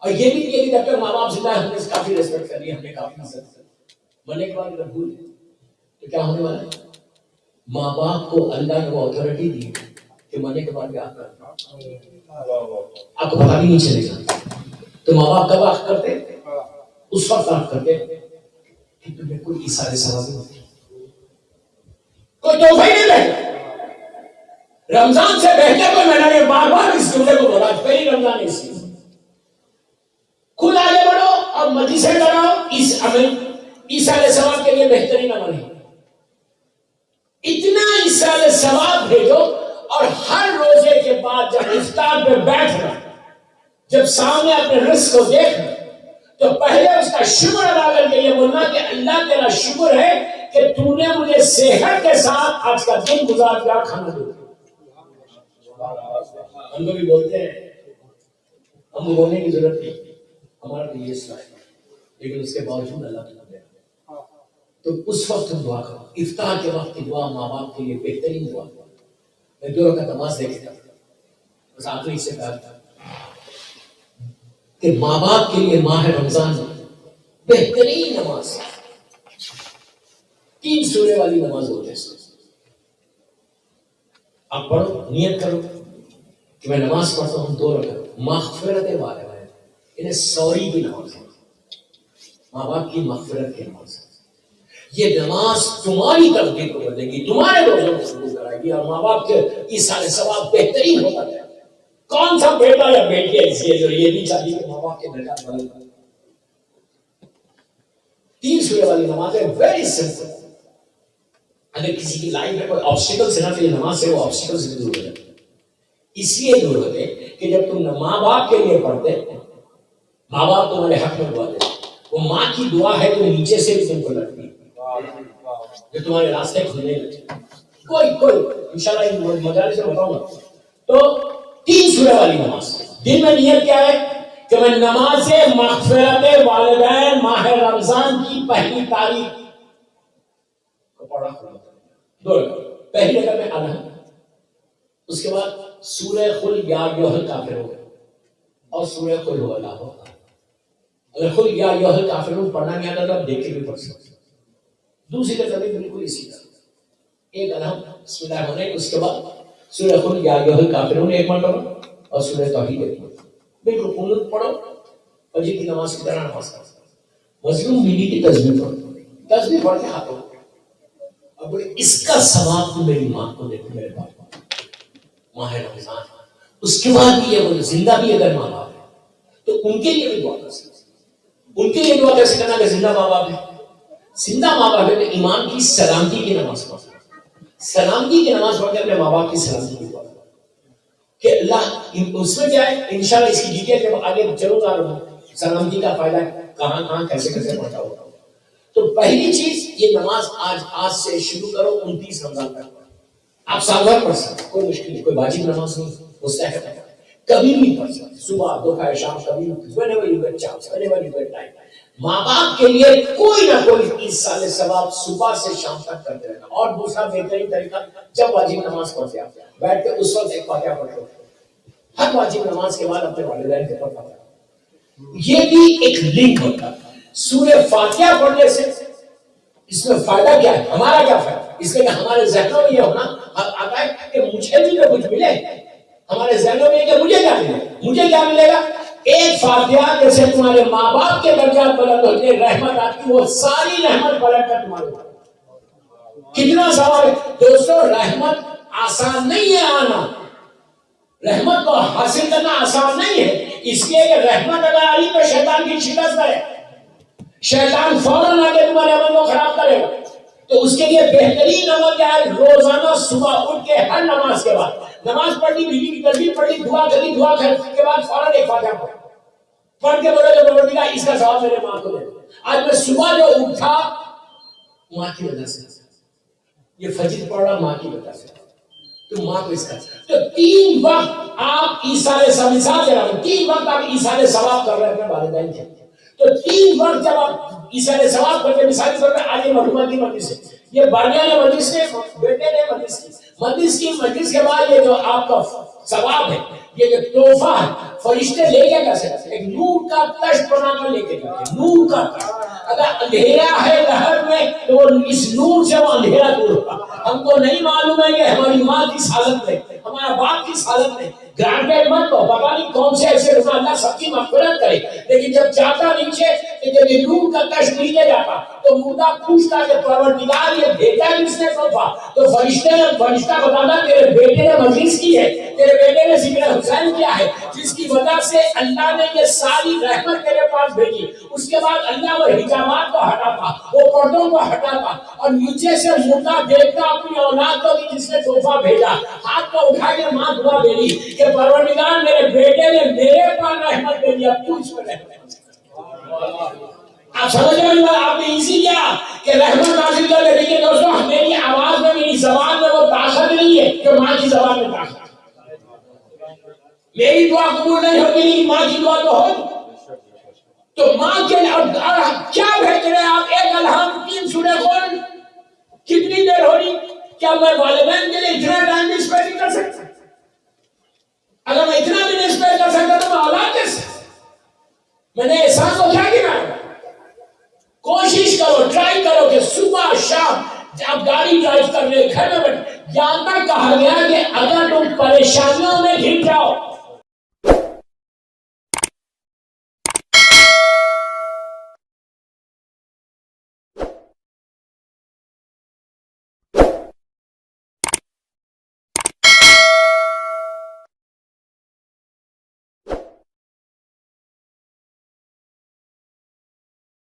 اور یہ بھی جب تک ماں باپ زندہ ہے ہم نے کافی ریسپیکٹ کر لی، ہم نے کافی عزت کر لی، مرنے کے بعد اگر بھول تو کیا ہونے والا ہے؟ ماں باپ کو اللہ نے وہ اتھارٹی دی کہ مرنے کے بعد بھی آپ کرتے آپ کو پتا بھی نہیں چلے گا۔ تو ماں باپ کب آپ کرتے؟ اس وقت آپ کرتے کہ تمہیں کوئی ایثار ثواب نہیں، کوئی تحفہ ہی نہیں رہتا۔ رمضان سے بہتر کوئی مہینہ نہیں، بار بار اس جملے کو بولا، پہلی رمضان اس کی خود آگے بڑھو اور مجلسیں بناؤ، اس عمل ایثار ثواب کے لیے بہترین عمل ہے۔ اتنا ایثار ثواب بھیجو، اور ہر روزے کے بعد جب افطار پہ بیٹھنا، جب سامنے اپنے رزق کو دیکھنا، تو پہلے اس کا شکر ادا کر کے یہ بولنا کہ اللہ تیرا شکر ہے کہ تو نے مجھے صحت کے ساتھ آج کا دن گزار دیا، کھانا دیا۔ ہم کو بھی بولتے ہیں، ہم کو بولنے کی ضرورت نہیں، ہمارا تو یہ سوال ہے، لیکن اس کے باوجود اللہ تعالیٰ دے۔ تو اس وقت ہم دعا کرو، افطار کے وقت کی دعا ماں باپ کے لیے بہترین دعا۔ میں دو رکعت نماز دیکھتا بس آخری سے کہا تھا کہ ماں باپ کے لیے ماہ رمضان بہترین نماز، 3 سورے والی نماز ہوتے ہیں۔ آپ پڑھو، نیت کرو کہ میں نماز پڑھتا ہوں 2 رکعت مغفرت والے، انہیں سوری کی نماز ہے، ماں باپ کی مغفرت کی نماز ہے۔ یہ نماز تمہاری تقدیر کو بدلے گی، تمہارے روزوں کو قبول کرائے گی، اور ماں باپ کے ایثار ثواب بہترین ہوتا ہے۔ کون سا بیٹا یا بیٹی ایسی ہے جو یہ نہیں چاہتی کہ ماں باپ کے درجات بلند کریں؟ 3 سورے والی نماز ہے، ویری سمپل۔ اگر کسی کی لائف میں کوئی آبسٹیکل سے نہ تو یہ نماز سے وہ آبسٹیکل سے دور ہو جاتا ہے۔ اس لیے دور ہوتے کہ جب تم ماں باپ کے لیے پڑھتے، ماں باپ تمہارے حق میں دعا دیتے، وہ ماں کی دعا ہے تو نیچے سے بھی تم کو لگتی ہے، جو تمہارے راستے کھلنے لگتے۔ کوئی انشاءاللہ مجالس سے بتاؤں گا۔ تو 3 سورہ والی نماز، دن میں نیت کیا ہے کہ میں نماز مغفرت والدین ماہ رمضان کی پہلی تاریخ کو پڑھا، 2 رکعت، پہلی رکعت میں الحمد، اس کے بعد سورہ قل یا ایھا الکافرون اور سورہ قل هو اللہ احد۔ اگر قل یا ایھا الکافرون پڑھنا نہیں آتا تو آپ دیکھ کے بھی پڑھ سکتے۔ دوسری ترتیب بالکل اسی طرح، ایک الحمد بسم اللہ الرحمن الرحیم، اس کے بعد سورہ قل یا ایھا الکافرون 1 مرتبہ اور سورہ توحید 1 مرتبہ، بالکل قنوت پڑھو، فجر کی نماز کی طرح نماز کرو۔ مظلوم بیوی کی تسبیح پڑھو، تسبیح پڑھ کے ہاتھوں اب اس کا ثواب تو میری ماں کو دیکھو، میرے باپ کو، ماہ رمضان۔ اس کے بعد بھی یہ بولے زندہ بھی اگر ماں باپ ہے تو ان کے لیے بھی دعا کر سکتے، ان کے لیے دعا کیسے کرنا کہ زندہ ماں باپ ہے، زندہ ماں باپ ہے تو امام کی سلامتی کی نماز پڑھو، سلامتی کی نماز پڑھ کے اپنے ماں باپ کی سلامتی کی دعا کہ اللہ، اس میں کیا ہے انشاءاللہ اس کی ڈیٹیل جب آگے چلوں گا سلامتی کا فائدہ کہاں کہاں کیسے کیسے پہنچا ہوگا۔ تو پہلی چیز یہ نماز آج سے شروع کرو، 29 رمضان تک آپ سال بھر پڑھ سکتے، کوئی مشکل نہیں، کوئی واجب نماز نہیں، مستحب ہے، کبھی بھی پڑھ سکتے، صبح دوپہر شام کبھی بھی، whenever you get chance, whenever you get time۔ ماں باپ کے لیے کوئی نہ کوئی 30 سال ثواب صبح سے شام تک کرتے رہنا۔ اور دوسرا بہترین طریقہ، جب واجب نماز پڑھتے آپ بیٹھ کے اس وقت ایک فاتحہ پڑھتے، ہر واجب نماز کے بعد اپنے والدین کے پڑھتا ہے، یہ بھی ایک لنک ہوتا ہے۔ سورہ فاتحہ پڑھنے سے اس میں فائدہ کیا ہے، ہمارا کیا فائدہ، اس لیے کہ ہمارے ذہنوں میں یہ ہونا آتا ہے کہ مجھے بھی تو کچھ ملے، ہمارے ذہنوں میں کہ مجھے کیا ملے، مجھے کیا ملے گا۔ ایک فاتحہ جیسے تمہارے ماں باپ کے درجات بلند ہوتے ہیں، رحمت آتی، وہ ساری رحمت پلٹ کر تمہارے اوپر۔ کتنا ثواب ہے دوستو، رحمت آسان نہیں ہے آنا، رحمت کو حاصل کرنا آسان نہیں ہے، اس لیے کہ رحمت اگر آئی تو شیطان کی شکست ہے، شیطان فوراً آ کے تمہارے عمل کو خراب کرے گا۔ تو اس کے لیے بہترین عمل کیا ہے، روزانہ صبح اٹھ کے ہر نماز کے بعد نماز پڑھی، بیوی کی تسبیح پڑھی، دعا کری، دعا کرنے کے بعد فوراً ایک فاتحہ پڑھ کے بولے جو پروردگار اس کا ثواب میرے ماں کو دے۔ آج میں صبح جو اٹھا ماں کی وجہ سے، یہ فجر پڑھ رہا ماں کی وجہ سے، تو ماں کو اس کا، تو 3 وقت آپ ایثار ثواب، مثال دے رہا ہوں، 3 وقت آپ ایثار ثواب کر رہے ہیں اپنے والدین کے، تو 3 وقت جب آپ ایثار ثواب کرتے، مثال کے طور پہ آج مرحومہ کی مجلس ہے، یہ بارگاہ نے مجلس نے، بیٹے نے مجلس کی مجلس کے بعد یہ جو آپ کا ثواب ہے، یہ جو تحفہ ہے، فرشتے لے کے کیسے ایک نور کا تشت بنا کر لے کے جاتے، نور کا تشت۔ اگر اندھیرا ہے گھر میں تو اس نور سے وہ اندھیرا دور ہوگا۔ ہم کو نہیں معلوم ہے کہ ہماری ماں کس حالت میں، ہمارا باپ کس حالت میں، گرانٹیڈ مت ہو، پتہ نہیں کون سے ایسے ہونا، اللہ سب کی مغفرت کرے، لیکن جب جاتا نیچے، جب یہ نور کا تشت نیچے جاتا تو مردہ پوچھتا کہ پروردگار یہ بھیجا کس نے تحفہ؟ تو فرشتہ بتاتا تیرے بیٹے نے مجلس کی ہے، تیرے بیٹے نے ذکر حسین کیا ہے، جس کی وجہ سے اللہ نے یہ ساری رحمت تیرے پاس بھیجی۔ اس کے بعد اللہ وہ حجابات کو ہٹاتا، وہ پردوں کو ہٹاتا، اور نیچے سے مردہ دیکھتا اپنی اولاد کو کہ جس نے تحفہ بھیجا، ہاتھ کو اٹھا کے ماں دعا دے دی کہ پروردگار میرے بیٹے نے میرے پاس رحمت بھیجی، اب تو اس پر رحمت۔ آپ سمجھ رہے ہیں؟ آپ نے اسی کیا کہ رحمت حاصل کر لے، لیکن دوستوں میری آواز میں، میری زبان میں وہ طاقت نہیں ہے جو ماں کی زبان میں طاقت۔ میری دعا قبول نہیں ہوگی لیکن ماں کی دعا تو ہو۔ تو ماں کے کیا بھیج رہے ہیں آپ؟ ایک الحمد 3 سورہ قل، کتنی دیر ہو رہی؟ کیا میں والدین کے لیے اتنا ٹائم بھی اسپینڈ نہیں کر سکتا؟ اگر میں اتنا بھی نہیں اسپینڈ کر سکتا تو میں اولاد کیسے؟ میں نے احسان کو کیا گنا؟ کوشش کرو، ٹرائی کرو کہ صبح شام جب گاڑی ڈرائیو کر رہے، گھر میں بیٹھ، یہاں تک کہا گیا کہ اگر تم پریشانیوں میں گھر جاؤ